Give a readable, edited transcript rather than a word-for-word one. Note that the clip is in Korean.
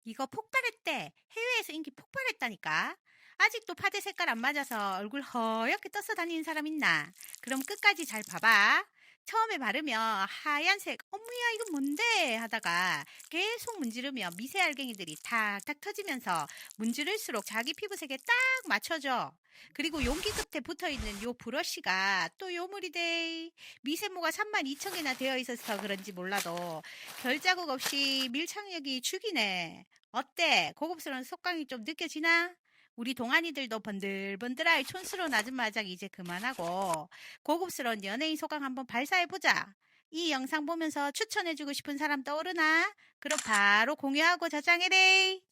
이거 폭발했대. 해외에서 인기 폭발했다니까. 아직도 파데 색깔 안 맞아서 얼굴 허옇게 떠서 다니는 사람 있나? 그럼 끝까지 잘 봐봐. 처음에 바르면 하얀색, 어머야, 이건 뭔데? 하다가 계속 문지르면 미세 알갱이들이 탁탁 터지면서 문지를수록 자기 피부색에 딱 맞춰져. 그리고 용기 끝에 붙어있는 요 브러쉬가 또 요물이 돼. 미세모가 32,000개나 되어 있어서 그런지 몰라도 결자국 없이 밀착력이 죽이네. 어때? 고급스러운 속광이 좀 느껴지나? 우리 동안이들도 번들번들할 촌스러운 아줌마 화장 이제 그만하고 고급스러운 연예인 소강 한번 발사해보자. 이 영상 보면서 추천해주고 싶은 사람 떠오르나? 그럼 바로 공유하고 저장해래.